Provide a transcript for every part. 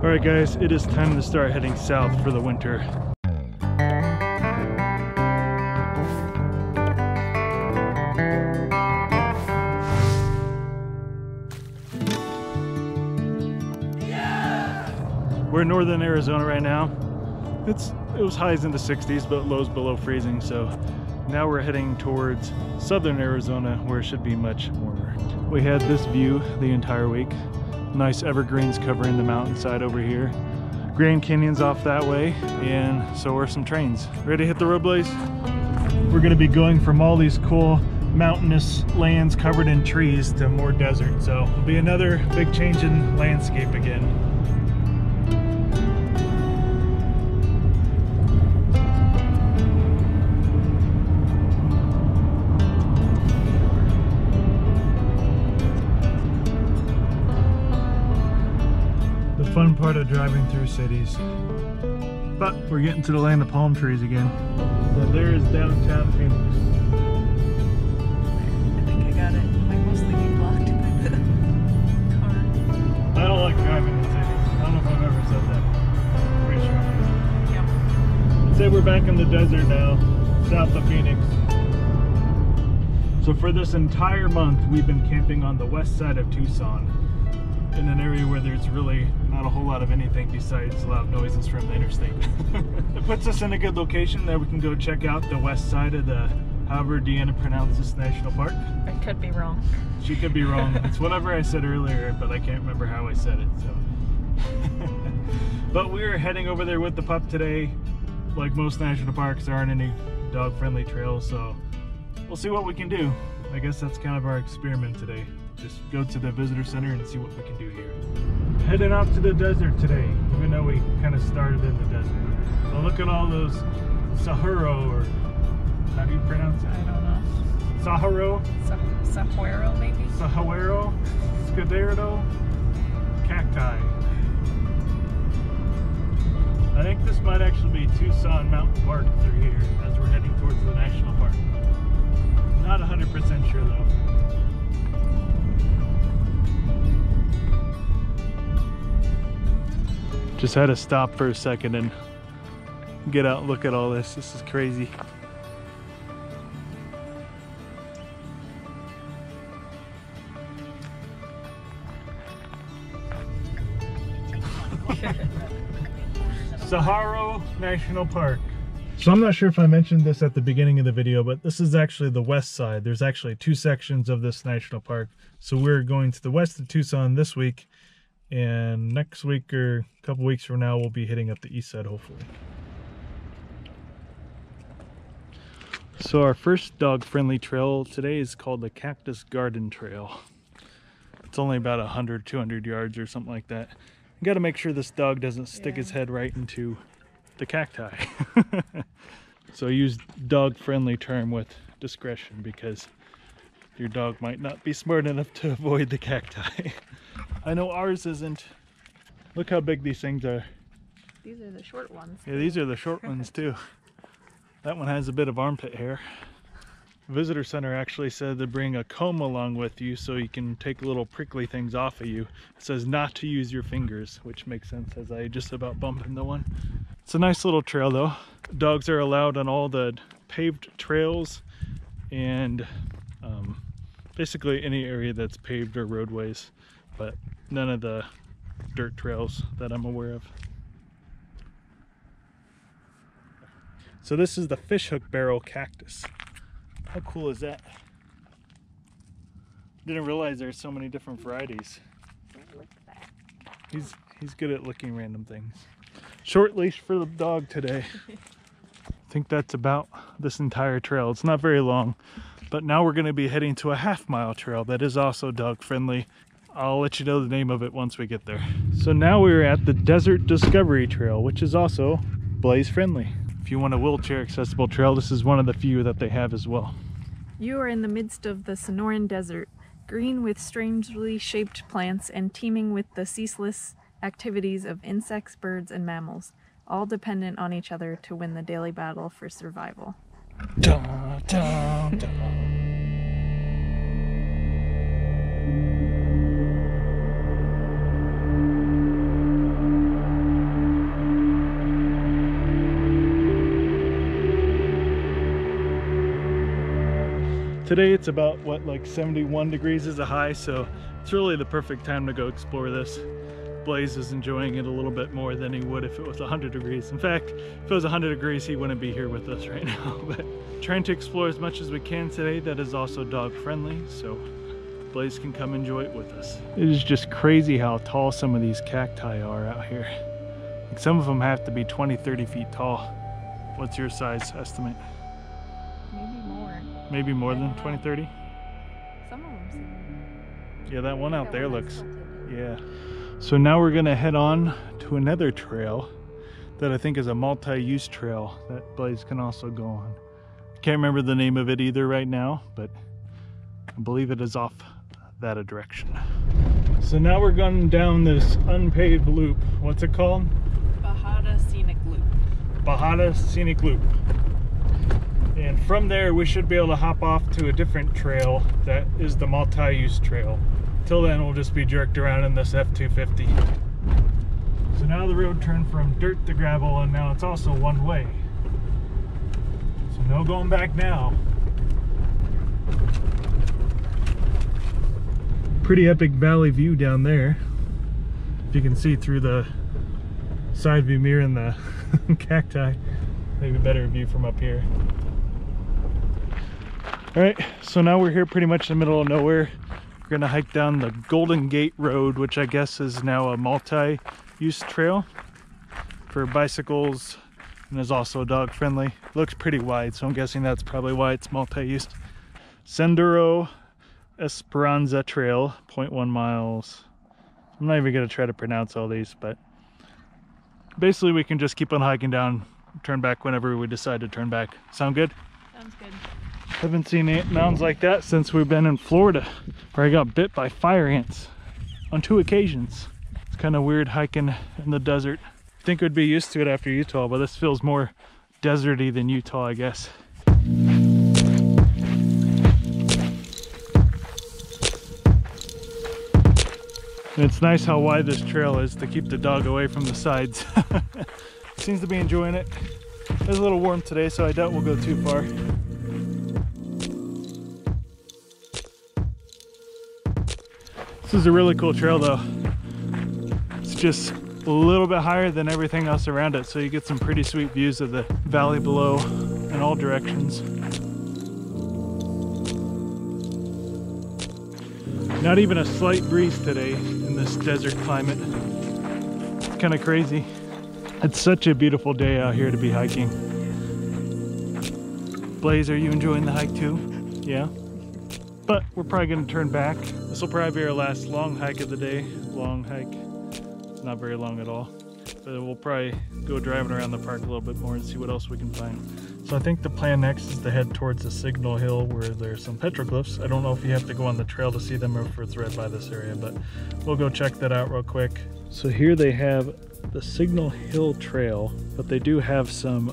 Alright guys, it is time to start heading south for the winter. We're in northern Arizona right now. It was highs in the 60s, but lows below freezing, so now we're heading towards southern Arizona where it should be much warmer. We had this view the entire week. Nice evergreens covering the mountainside over here. Grand Canyon's off that way, and so are some trains. Ready to hit the road, Blaze? We're gonna be going from all these cool mountainous lands covered in trees to more desert, so it'll be another big change in landscape again. Fun part of driving through cities. But we're getting to the land of palm trees again. And there is downtown Phoenix. I think I got it. Might mostly be blocked by the car. I don't like driving in cities. I don't know if I've ever said that. Pretty sure. Yep. Let's say we're back in the desert now, south of Phoenix. So for this entire month, we've been camping on the west side of Tucson, in an area where there's really not a whole lot of anything besides loud noises from the interstate. It puts us in a good location that we can go check out the west side of the, however Deanna pronounced this national park. I could be wrong. She could be wrong. It's whatever I said earlier, but I can't remember how I said it, so. But we're heading over there with the pup today. Like most national parks, there aren't any dog-friendly trails, so we'll see what we can do. I guess that's kind of our experiment today. Just go to the visitor center and see what we can do here. Heading out to the desert today, even though we kind of started in the desert. So look at all those Saguaro, or how do you pronounce it? I don't know. Saguaro? Saguaro, maybe? Saguaro, Saguaro, cacti. I think this might actually be Tucson Mountain Park through here as we're heading towards the national park. Not 100% sure though. Just had to stop for a second and get out and look at all this. This is crazy. Saguaro National Park. So I'm not sure if I mentioned this at the beginning of the video, but this is actually the west side. There's actually two sections of this national park. So we're going to the west of Tucson this week, and next week or a couple weeks from now we'll be hitting up the east side hopefully. So our first dog-friendly trail today is called the Cactus Garden Trail. It's only about 100-200 yards or something like that. You got to make sure this dog doesn't stick his head right into the cacti. So use dog-friendly term with discretion, because your dog might not be smart enough to avoid the cacti. I know ours isn't. Look how big these things are. These are the short ones. Yeah, these are the short ones too. That one has a bit of armpit hair. Visitor center actually said to bring a comb along with you so you can take little prickly things off of you. It says not to use your fingers, which makes sense as I just about bumped into one. It's a nice little trail though. Dogs are allowed on all the paved trails and basically any area that's paved or roadways, but none of the dirt trails that I'm aware of. So this is the fishhook barrel cactus. How cool is that? Didn't realize there's so many different varieties. He's good at licking random things. Short leash for the dog today. I think that's about this entire trail. It's not very long, but now we're going to be heading to a half-mile trail that is also dog friendly. I'll let you know the name of it once we get there. So now we're at the Desert Discovery Trail, which is also Blaze friendly. If you want a wheelchair accessible trail, this is one of the few that they have as well. You are in the midst of the Sonoran Desert, green with strangely shaped plants and teeming with the ceaseless activities of insects, birds, and mammals, all dependent on each other to win the daily battle for survival. Dun, dun, dun. Today it's about, what, like 71 degrees is a high, so it's really the perfect time to go explore this. Blaze is enjoying it a little bit more than he would if it was 100 degrees. In fact, if it was 100 degrees, he wouldn't be here with us right now. But trying to explore as much as we can today that is also dog friendly, so Blaze can come enjoy it with us. It is just crazy how tall some of these cacti are out here. Like some of them have to be 20, 30 feet tall. What's your size estimate? Maybe more. Maybe more than 20, 30? Some of them seem. Yeah, that one out there one looks, tilted. yeah. So now we're gonna head on to another trail that I think is a multi-use trail that Blaze can also go on. Can't remember the name of it either right now, but I believe it is off that direction. So now we're going down this unpaved loop. What's it called? Bajada Scenic Loop. Bajada Scenic Loop. And from there we should be able to hop off to a different trail that is the multi-use trail. Till then we'll just be jerked around in this F-250. So now the road turned from dirt to gravel, and now it's also one way. So no going back now. Pretty epic valley view down there. If you can see through the side view mirror and the cacti. Maybe a better view from up here. Alright, so now we're here pretty much in the middle of nowhere. We're gonna hike down the Golden Gate Road, which I guess is now a multi-use trail for bicycles and is also dog friendly. It looks pretty wide, so I'm guessing that's probably why it's multi-use. Sendero Esperanza Trail, 0.1 miles. I'm not even gonna try to pronounce all these, but basically we can just keep on hiking down, turn back whenever we decide to turn back. Sound good? Sounds good. Haven't seen mountains like that since we've been in Florida, where I got bit by fire ants on 2 occasions. It's kind of weird hiking in the desert. I think we'd be used to it after Utah, but this feels more deserty than Utah, I guess. And it's nice how wide this trail is to keep the dog away from the sides. Seems to be enjoying it. It's a little warm today, so I doubt we'll go too far. This is a really cool trail though. It's just a little bit higher than everything else around it, so you get some pretty sweet views of the valley below in all directions. Not even a slight breeze today in this desert climate. It's kind of crazy. It's such a beautiful day out here to be hiking. Blaze, are you enjoying the hike too? Yeah? But we're probably going to turn back. This will probably be our last long hike of the day. Long hike. It's not very long at all. But we'll probably go driving around the park a little bit more and see what else we can find. So I think the plan next is to head towards the Signal Hill where there's some petroglyphs. I don't know if you have to go on the trail to see them or if it's right by this area, but we'll go check that out real quick. So here they have the Signal Hill Trail, but they do have some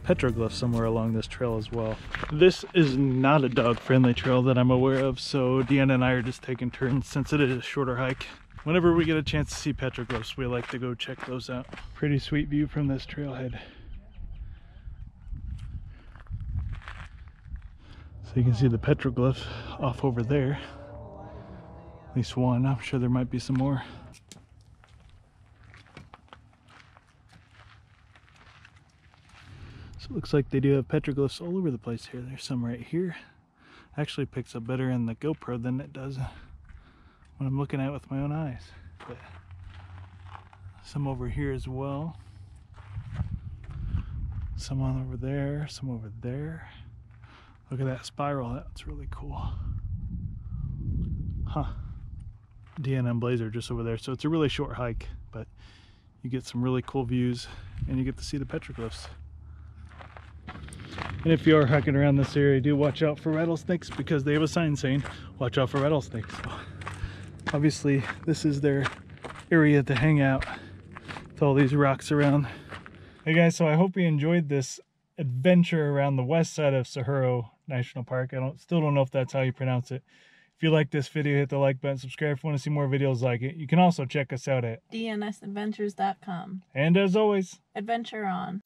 petroglyphs somewhere along this trail as well. This is not a dog-friendly trail that I'm aware of, so Deanna and I are just taking turns since it is a shorter hike. Whenever we get a chance to see petroglyphs, we like to go check those out. Pretty sweet view from this trailhead. So you can see the petroglyph off over there. At least one. I'm sure there might be some more. So it looks like they do have petroglyphs all over the place here. There's some right here. Actually picks up better in the GoPro than it does when I'm looking at it with my own eyes. But some over here as well. Some on over there, some over there. Look at that spiral, that's really cool. Huh. Deanna and Blaze are just over there, so it's a really short hike, but you get some really cool views and you get to see the petroglyphs. And if you are hiking around this area, do watch out for rattlesnakes because they have a sign saying, watch out for rattlesnakes. So obviously, this is their area to hang out with all these rocks around. Hey guys, so I hope you enjoyed this adventure around the west side of Saguaro National Park. I still don't know if that's how you pronounce it. If you like this video, hit the like button, subscribe if you want to see more videos like it. You can also check us out at DnSAdventures.com. And as always, adventure on.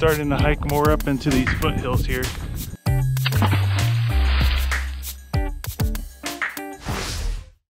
starting to hike more up into these foothills here.